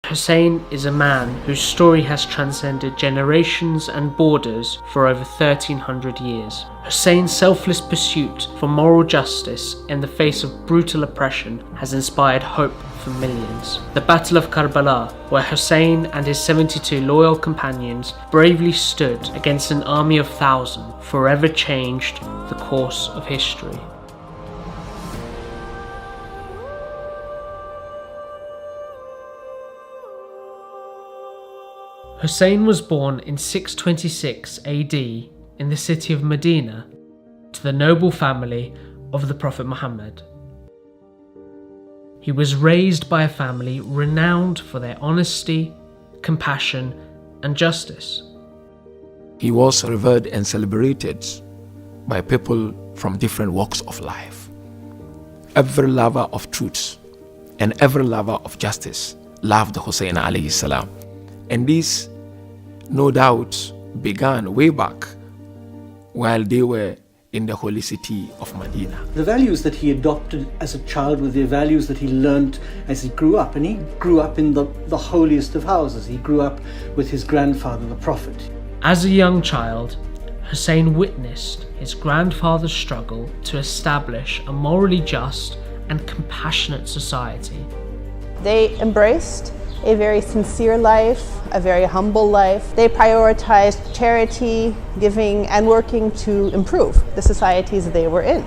Hussain is a man whose story has transcended generations and borders for over 1300 years. Hussain's selfless pursuit for moral justice in the face of brutal oppression has inspired hope for millions. The Battle of Karbala, where Hussain and his 72 loyal companions bravely stood against an army of thousands, forever changed the course of history. Hussain was born in 626 AD in the city of Medina to the noble family of the Prophet Muhammad. He was raised by a family renowned for their honesty, compassion, and justice. He was revered and celebrated by people from different walks of life. Every lover of truth and every lover of justice loved Hussain alayhi salam. And this, no doubt, began way back while they were in the holy city of Medina. The values that he adopted as a child were the values that he learnt as he grew up. And he grew up in the holiest of houses. He grew up with his grandfather, the Prophet. As a young child, Hussain witnessed his grandfather's struggle to establish a morally just and compassionate society. They embraced a very sincere life, a very humble life. They prioritized charity, giving, and working to improve the societies they were in.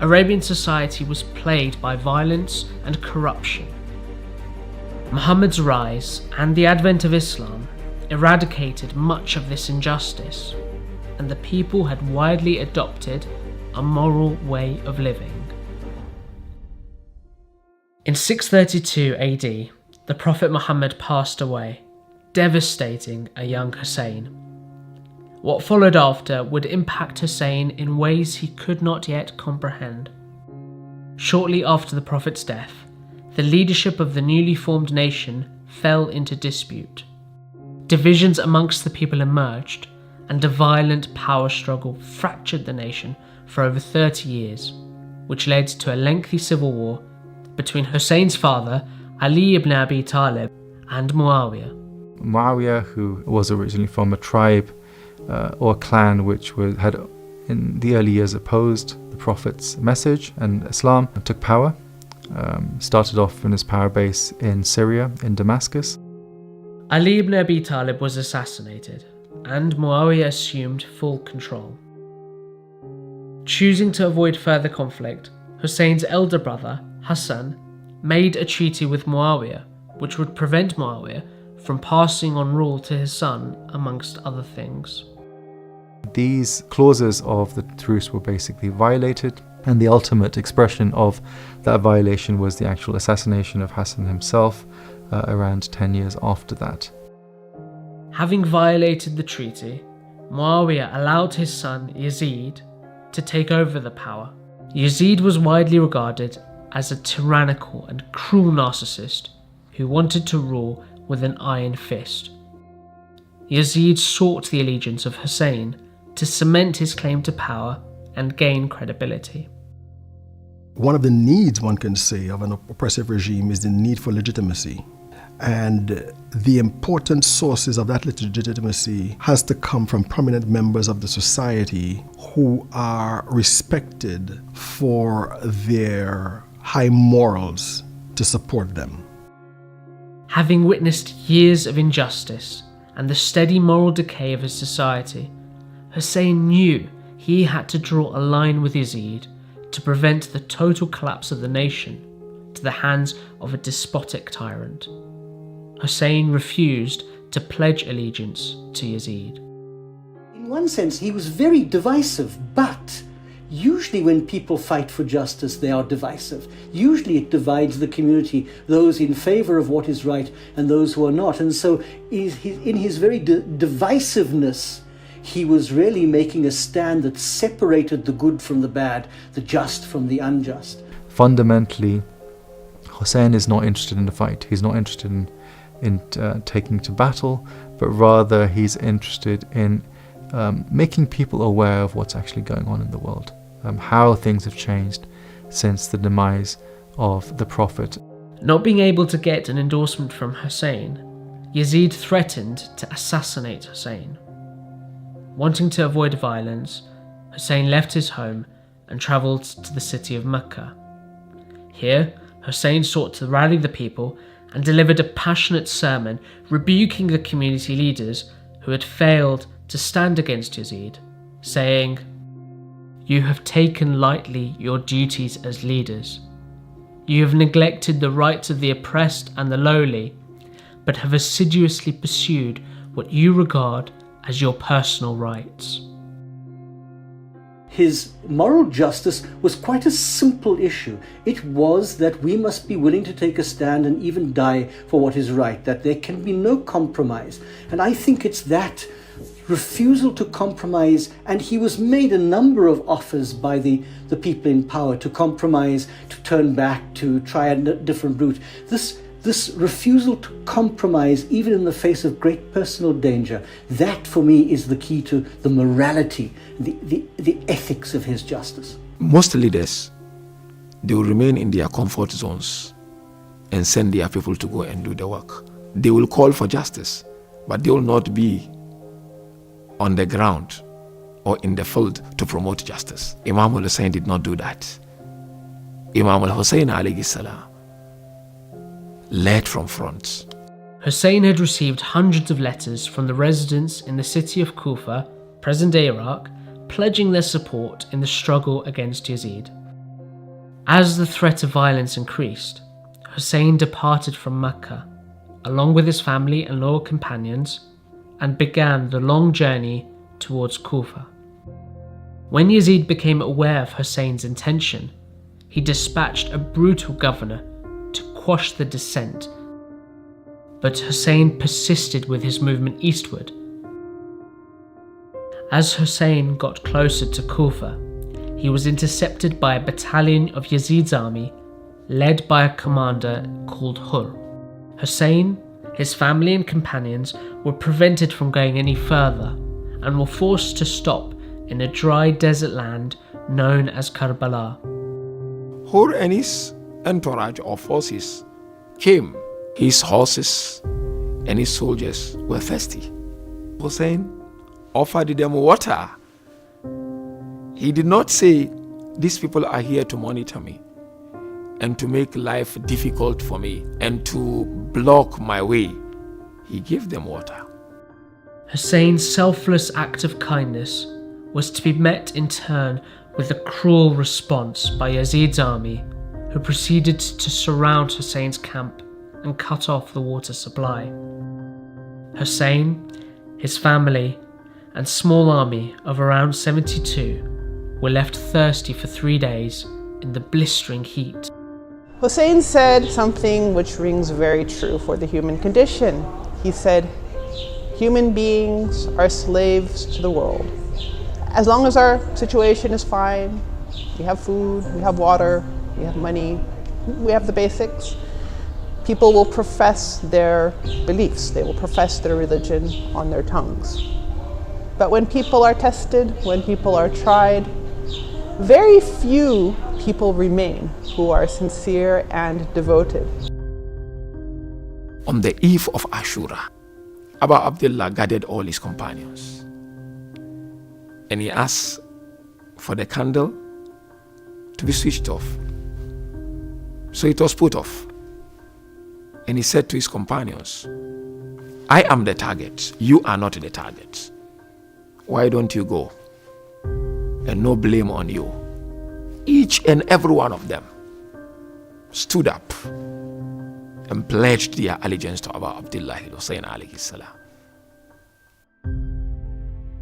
Arabian society was plagued by violence and corruption. Muhammad's rise and the advent of Islam eradicated much of this injustice, and the people had widely adopted a moral way of living. In 632 AD, the Prophet Muhammad passed away, devastating a young Hussain. What followed after would impact Hussain in ways he could not yet comprehend. Shortly after the Prophet's death, the leadership of the newly formed nation fell into dispute. Divisions amongst the people emerged, and a violent power struggle fractured the nation for over 30 years, which led to a lengthy civil war between Hussein's father, Ali ibn Abi Talib, and Muawiyah. Muawiyah, who was originally from a tribe or clan which had in the early years opposed the Prophet's message and Islam, took power. Started off in his power base in Syria, in Damascus. Ali ibn Abi Talib was assassinated, and Muawiyah assumed full control. Choosing to avoid further conflict, Hussein's elder brother, Hassan, made a treaty with Muawiyah, which would prevent Muawiyah from passing on rule to his son, amongst other things. These clauses of the truce were basically violated, and the ultimate expression of that violation was the actual assassination of Hassan himself around 10 years after that. Having violated the treaty, Muawiyah allowed his son Yazid to take over the power. Yazid was widely regarded as a tyrannical and cruel narcissist who wanted to rule with an iron fist. Yazid sought the allegiance of Hussain to cement his claim to power and gain credibility. One of the needs, one can say, of an oppressive regime is the need for legitimacy. And the important sources of that legitimacy has to come from prominent members of the society who are respected for their high morals to support them. Having witnessed years of injustice and the steady moral decay of his society, Hussain knew he had to draw a line with Yazid to prevent the total collapse of the nation to the hands of a despotic tyrant. Hussain refused to pledge allegiance to Yazid. In one sense, he was very divisive, but usually when people fight for justice, they are divisive. Usually it divides the community, those in favor of what is right and those who are not. And so in his very divisiveness, he was really making a stand that separated the good from the bad, the just from the unjust. Fundamentally, Hussain is not interested in the fight. He's not interested in taking to battle, but rather he's interested in making people aware of what's actually going on in the world, how things have changed since the demise of the Prophet. Not being able to get an endorsement from Hussain, Yazid threatened to assassinate Hussain. Wanting to avoid violence, Hussain left his home and travelled to the city of Mecca. Here, Hussain sought to rally the people and delivered a passionate sermon rebuking the community leaders who had failed to stand against Yazid, saying, "You have taken lightly your duties as leaders. You have neglected the rights of the oppressed and the lowly, but have assiduously pursued what you regard as your personal rights." His moral justice was quite a simple issue. It was that we must be willing to take a stand and even die for what is right, that there can be no compromise. And I think it's that refusal to compromise, and he was made a number of offers by the people in power to compromise, to turn back, to try a different route. This refusal to compromise, even in the face of great personal danger, that for me is the key to the morality, the ethics of his justice. Most leaders, they will remain in their comfort zones and send their people to go and do the work. They will call for justice, but they will not be on the ground or in the field to promote justice. Imam Hussain did not do that. Imam Hussain alayhi salam led from front. Hussain had received hundreds of letters from the residents in the city of Kufa, present-day Iraq, pledging their support in the struggle against Yazid. As the threat of violence increased, Hussain departed from Mecca, along with his family and loyal companions, and began the long journey towards Kufa. When Yazid became aware of Hussain's intention, he dispatched a brutal governor to quash the dissent, but Hussain persisted with his movement eastward. As Hussain got closer to Kufa, he was intercepted by a battalion of Yazid's army, led by a commander called Hur. Hussain, his family and companions were prevented from going any further and were forced to stop in a dry desert land known as Karbala. Hur and his entourage of forces came. His horses and his soldiers were thirsty. Hussain offered them water. He did not say, "These people are here to monitor me and to make life difficult for me and to block my way." He gave them water. Hussain's selfless act of kindness was to be met in turn with a cruel response by Yazid's army, who proceeded to surround Hussain's camp and cut off the water supply. Hussain, his family, and small army of around 72 were left thirsty for 3 days in the blistering heat. Hussain said something which rings very true for the human condition. He said, "Human beings are slaves to the world. As long as our situation is fine, we have food, we have water, we have money, we have the basics, people will profess their beliefs, they will profess their religion on their tongues. But when people are tested, when people are tried, very few people remain who are sincere and devoted." On the eve of Ashura, Abu Abdullah gathered all his companions and he asked for the candle to be switched off. So it was put off. And he said to his companions, "I am the target, you are not the target. Why don't you go? And no blame on you." Each and every one of them stood up and pledged their allegiance to Abu Abdullah Hussain alayhi salam.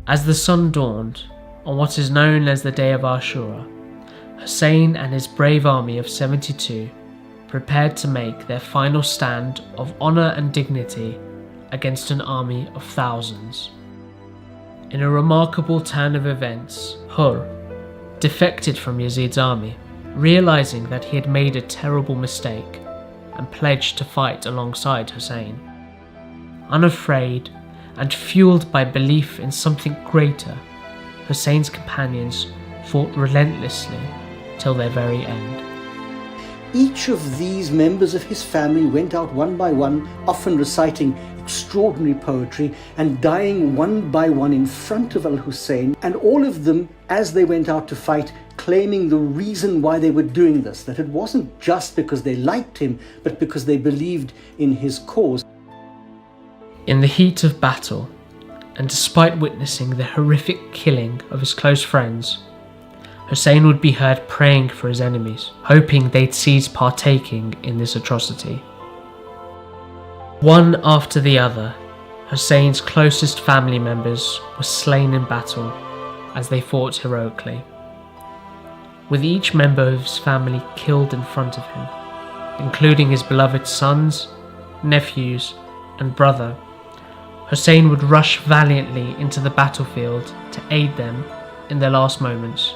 As the sun dawned on what is known as the day of Ashura, Hussain and his brave army of 72 prepared to make their final stand of honour and dignity against an army of thousands. In a remarkable turn of events, Hur defected from Yazid's army, realising that he had made a terrible mistake, and pledged to fight alongside Hussain. Unafraid and fueled by belief in something greater, Hussain's companions fought relentlessly till their very end. each of these members of his family went out one by one, often reciting extraordinary poetry and dying one by one in front of Al-Hussein, and all of them, as they went out to fight, claiming the reason why they were doing this, that it wasn't just because they liked him, but because they believed in his cause. In the heat of battle, and despite witnessing the horrific killing of his close friends, Hussein would be heard praying for his enemies, hoping they'd cease partaking in this atrocity. One after the other, Hussein's closest family members were slain in battle as they fought heroically, with each member of his family killed in front of him, including his beloved sons, nephews, and brother. Hussein would rush valiantly into the battlefield to aid them in their last moments.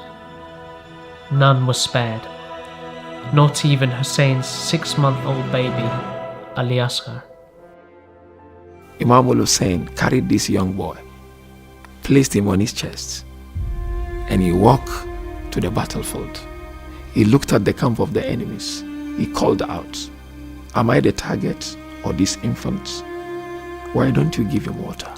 None was spared, not even Hussein's 6-month-old baby, Ali Asghar. Imam Hussain carried this young boy, placed him on his chest, and he walked to the battlefield. He looked at the camp of the enemies. He called out, "Am I the target or this infant? Why don't you give him water?"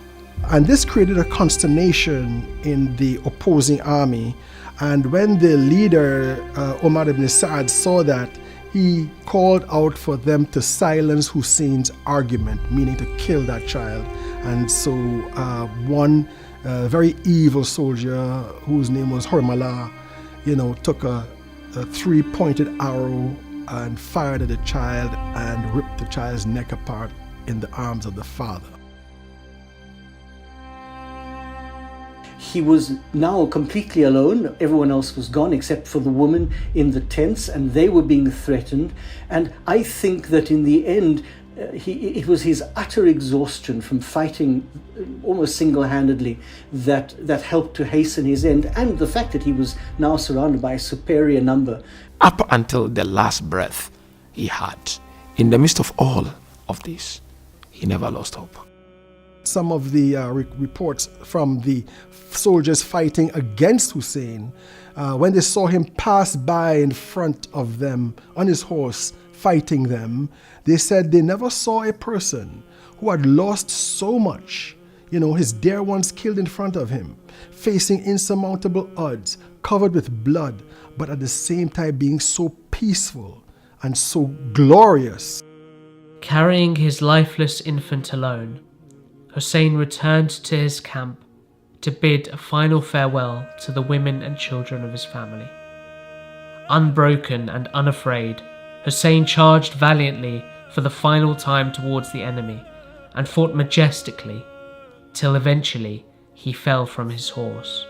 And this created a consternation in the opposing army. And when the leader, Umar ibn Sa'ad, saw that, he called out for them to silence Hussein's argument, meaning to kill that child. And so one very evil soldier, whose name was Karbala, took a 3-pointed arrow and fired at the child and ripped the child's neck apart in the arms of the father. He was now completely alone. Everyone else was gone except for the woman in the tents, and they were being threatened. And I think that in the end, it was his utter exhaustion from fighting almost single-handedly that helped to hasten his end, and the fact that he was now surrounded by a superior number. Up until the last breath he had, in the midst of all of this, he never lost hope. Some of the reports from the soldiers fighting against Hussein, when they saw him pass by in front of them on his horse fighting them, they said they never saw a person who had lost so much, his dear ones killed in front of him, facing insurmountable odds, covered with blood, but at the same time being so peaceful and so glorious. Carrying his lifeless infant alone, Hussein returned to his camp to bid a final farewell to the women and children of his family. Unbroken and unafraid, Hussein charged valiantly for the final time towards the enemy and fought majestically till eventually he fell from his horse.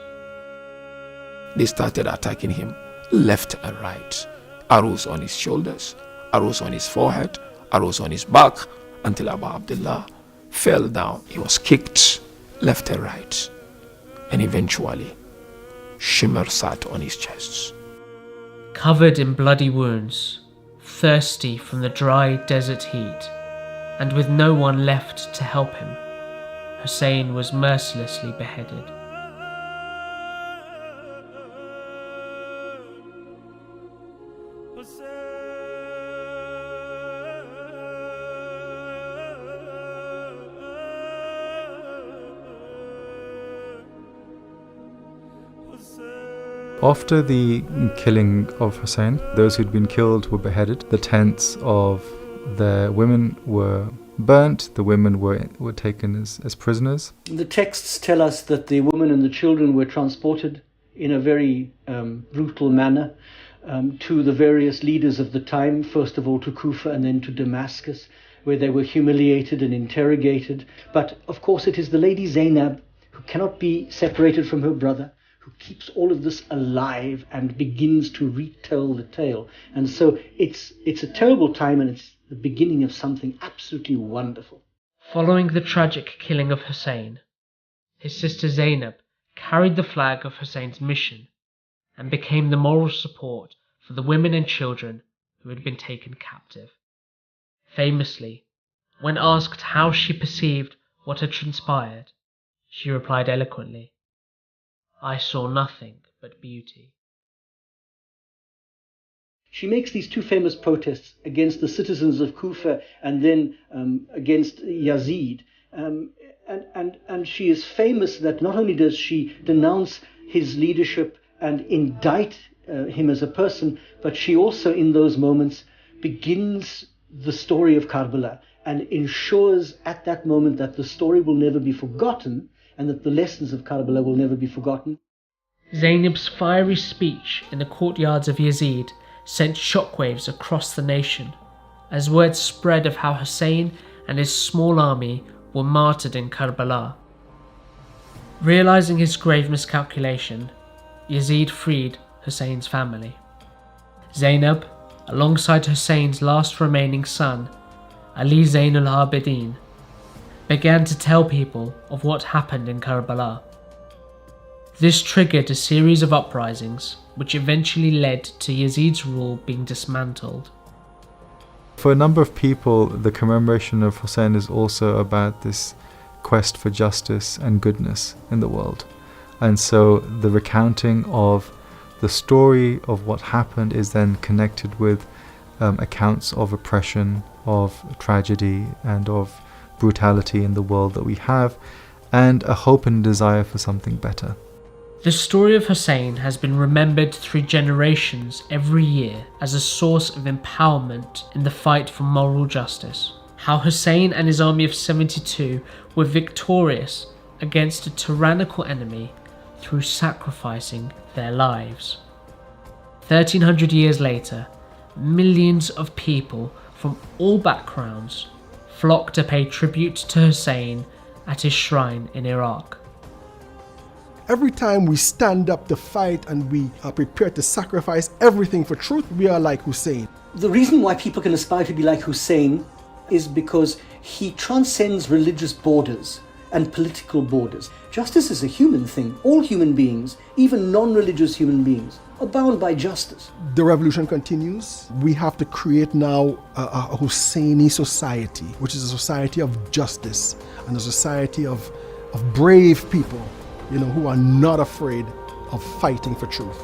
They started attacking him left and right. Arrows on his shoulders, arrows on his forehead, arrows on his back, until Abu Abdullah fell down. He was kicked left and right, and eventually Shimmer sat on his chest. Covered in bloody wounds, thirsty from the dry desert heat, and with no one left to help him, Hussein was mercilessly beheaded. After the killing of Hussein, those who'd been killed were beheaded. The tents of the women were burnt. The women were taken as prisoners. The texts tell us that the women and the children were transported in a very brutal manner to the various leaders of the time, first of all to Kufa and then to Damascus, where they were humiliated and interrogated. But of course it is the lady Zainab, who cannot be separated from her brother, who keeps all of this alive and begins to retell the tale. And so it's a terrible time, and it's the beginning of something absolutely wonderful. Following the tragic killing of Hussein, his sister Zainab carried the flag of Hussein's mission and became the moral support for the women and children who had been taken captive. Famously, when asked how she perceived what had transpired, she replied eloquently, "I saw nothing but beauty." she makes these two famous protests against the citizens of Kufa and then against Yazid. And she is famous that not only does she denounce his leadership and indict him as a person, but she also in those moments begins the story of Karbala and ensures at that moment that the story will never be forgotten and that the lessons of Karbala will never be forgotten. Zainab's fiery speech in the courtyards of Yazid sent shockwaves across the nation, as word spread of how Hussain and his small army were martyred in Karbala. Realizing his grave miscalculation, Yazid freed Hussein's family. Zainab, alongside Hussein's last remaining son, Ali Zain al-Abidin, began to tell people of what happened in Karbala. This triggered a series of uprisings, which eventually led to Yazid's rule being dismantled. For a number of people, the commemoration of Hussain is also about this quest for justice and goodness in the world. And so the recounting of the story of what happened is then connected with accounts of oppression, of tragedy, and of brutality in the world that we have, and a hope and desire for something better. The story of Hussain has been remembered through generations every year as a source of empowerment in the fight for moral justice. How Hussain and his army of 72 were victorious against a tyrannical enemy through sacrificing their lives. 1300 years later, millions of people from all backgrounds flocked to pay tribute to Hussain at his shrine in Iraq. Every time we stand up to fight and we are prepared to sacrifice everything for truth, we are like Hussain. The reason why people can aspire to be like Hussain is because he transcends religious borders and political borders. Justice is a human thing. All human beings, even non-religious human beings, are bound by justice. The revolution continues. We have to create now a Hussaini society, which is a society of justice and a society of brave people, who are not afraid of fighting for truth.